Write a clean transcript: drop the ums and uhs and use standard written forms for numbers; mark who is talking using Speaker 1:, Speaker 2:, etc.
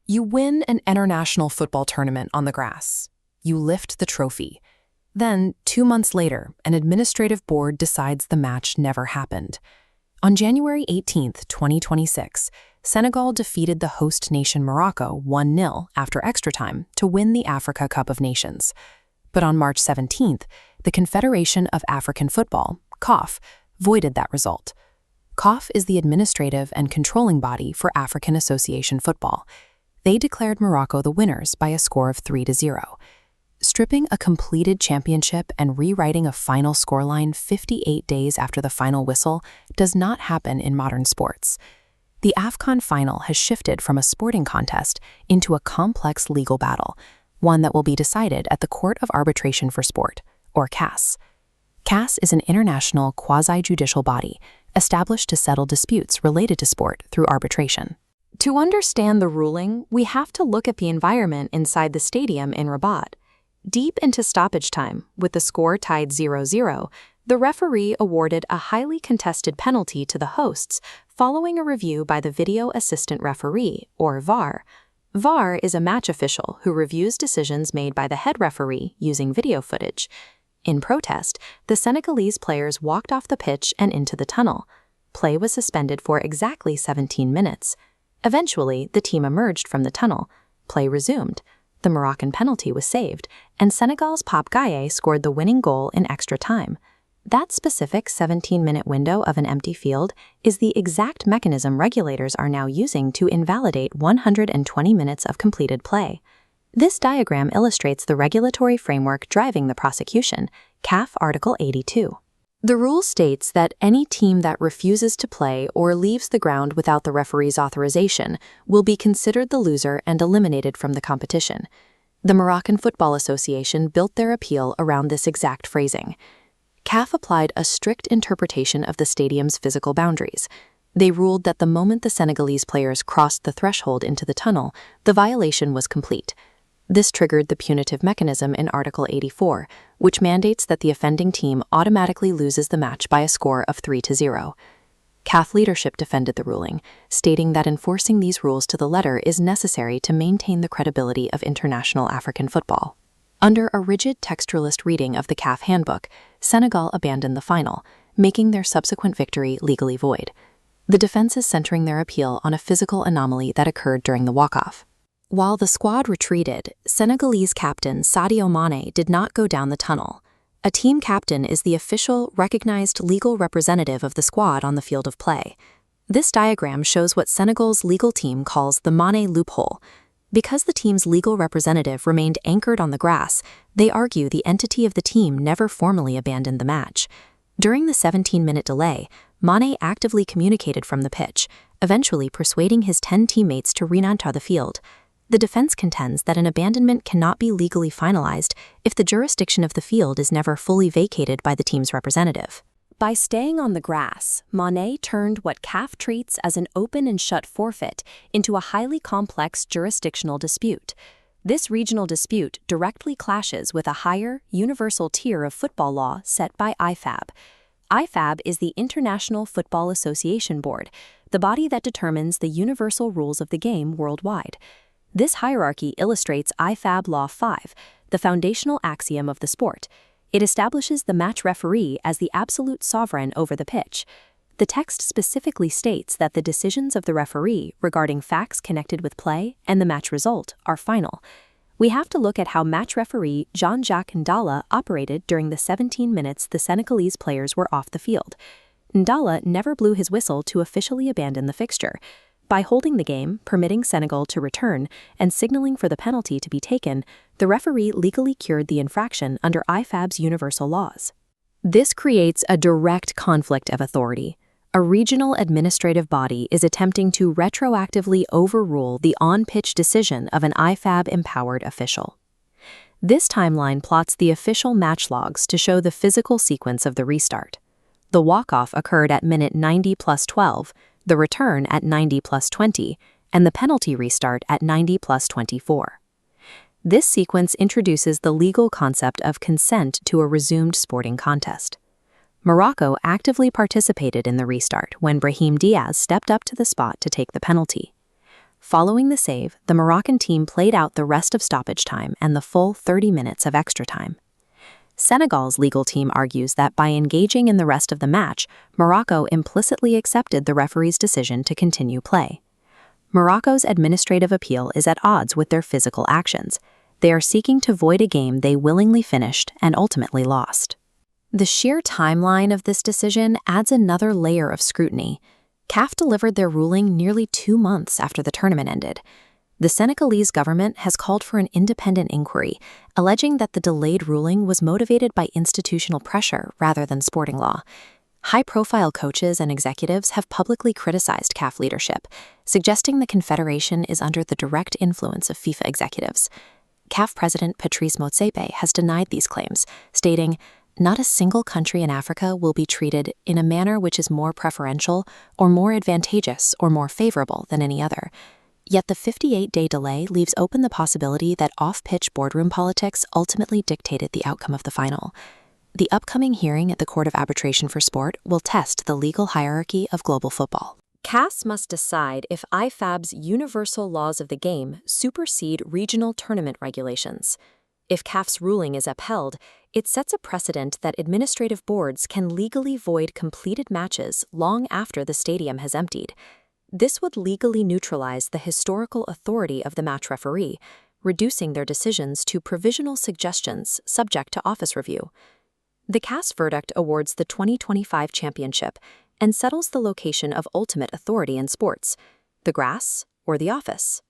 Speaker 1: You win an international football tournament on the grass. You lift the trophy. Then, 2 months later, an administrative board decides the match never happened. On January 18, 2026, Senegal defeated the host nation Morocco 1-0 after extra time to win the Africa Cup of Nations. But on March 17th, the Confederation of African Football, CAF, voided that result. CAF is the administrative and controlling body for African Association football. They declared Morocco the winners by a score of 3-0. Stripping a completed championship and rewriting a final scoreline 58 days after the final whistle does not happen in modern sports. The AFCON final has shifted from a sporting contest into a complex legal battle, one that will be decided at the Court of Arbitration for Sport, or CAS. CAS is an international quasi-judicial body established to settle disputes related to sport through arbitration. To understand the ruling, we have to look at the environment inside the stadium in Rabat. Deep into stoppage time, with the score tied 0-0, the referee awarded a highly contested penalty to the hosts following a review by the video assistant referee, or VAR. VAR is a match official who reviews decisions made by the head referee using video footage. In protest, the Senegalese players walked off the pitch and into the tunnel. Play was suspended for exactly 17 minutes. Eventually, the team emerged from the tunnel. Play resumed. The Moroccan penalty was saved, and Senegal's Pape Gaye scored the winning goal in extra time. That specific 17-minute window of an empty field is the exact mechanism regulators are now using to invalidate 120 minutes of completed play. This diagram illustrates the regulatory framework driving the prosecution, CAF Article 82. The rule states that any team that refuses to play or leaves the ground without the referee's authorization will be considered the loser and eliminated from the competition. The Moroccan Football Association built their appeal around this exact phrasing. CAF applied a strict interpretation of the stadium's physical boundaries. They ruled that the moment the Senegalese players crossed the threshold into the tunnel, the violation was complete. This triggered the punitive mechanism in Article 84, which mandates that the offending team automatically loses the match by a score of 3-0. CAF leadership defended the ruling, stating that enforcing these rules to the letter is necessary to maintain the credibility of international African football. Under a rigid textualist reading of the CAF handbook, Senegal abandoned the final, making their subsequent victory legally void. The defense is centering their appeal on a physical anomaly that occurred during the walk-off. While the squad retreated, Senegalese captain Sadio Mané did not go down the tunnel. A team captain is the official, recognized legal representative of the squad on the field of play. This diagram shows what Senegal's legal team calls the Mané Loophole. Because the team's legal representative remained anchored on the grass, they argue the entity of the team never formally abandoned the match. During the 17-minute delay, Mané actively communicated from the pitch, eventually persuading his 10 teammates to re-enter the field. The defense contends that an abandonment cannot be legally finalized if the jurisdiction of the field is never fully vacated by the team's representative. By staying on the grass, Mané turned what CAF treats as an open and shut forfeit into a highly complex jurisdictional dispute. This regional dispute directly clashes with a higher, universal tier of football law set by IFAB. IFAB is the International Football Association Board, the body that determines the universal rules of the game worldwide. This hierarchy illustrates IFAB Law 5, the foundational axiom of the sport. It establishes the match referee as the absolute sovereign over the pitch. The text specifically states that the decisions of the referee regarding facts connected with play and the match result are final. We have to look at how match referee Jean-Jacques Ndala operated during the 17 minutes the Senegalese players were off the field. Ndala never blew his whistle to officially abandon the fixture. By holding the game, permitting Senegal to return, and signaling for the penalty to be taken, the referee legally cured the infraction under IFAB's universal laws. This creates a direct conflict of authority. A regional administrative body is attempting to retroactively overrule the on-pitch decision of an IFAB-empowered official. This timeline plots the official match logs to show the physical sequence of the restart. The walk-off occurred at minute 90 plus 12, the return at 90 plus 20, and the penalty restart at 90 plus 24. This sequence introduces the legal concept of consent to a resumed sporting contest. Morocco actively participated in the restart when Brahim Diaz stepped up to the spot to take the penalty. Following the save, the Moroccan team played out the rest of stoppage time and the full 30 minutes of extra time. Senegal's legal team argues that by engaging in the rest of the match, Morocco implicitly accepted the referee's decision to continue play. Morocco's administrative appeal is at odds with their physical actions. They are seeking to void a game they willingly finished and ultimately lost. The sheer timeline of this decision adds another layer of scrutiny. CAF delivered their ruling nearly 2 months after the tournament ended. The Senegalese government has called for an independent inquiry, alleging that the delayed ruling was motivated by institutional pressure rather than sporting law. High-profile coaches and executives have publicly criticized CAF leadership, suggesting the Confederation is under the direct influence of FIFA executives. CAF President Patrice Motsepe has denied these claims, stating, "Not a single country in Africa will be treated in a manner which is more preferential or more advantageous or more favorable than any other." Yet the 58-day delay leaves open the possibility that off-pitch boardroom politics ultimately dictated the outcome of the final. The upcoming hearing at the Court of Arbitration for Sport will test the legal hierarchy of global football. CAS must decide if IFAB's universal laws of the game supersede regional tournament regulations. If CAF's ruling is upheld, it sets a precedent that administrative boards can legally void completed matches long after the stadium has emptied. This would legally neutralize the historical authority of the match referee, reducing their decisions to provisional suggestions subject to office review. The CAS verdict awards the 2025 championship and settles the location of ultimate authority in sports, the grass or the office.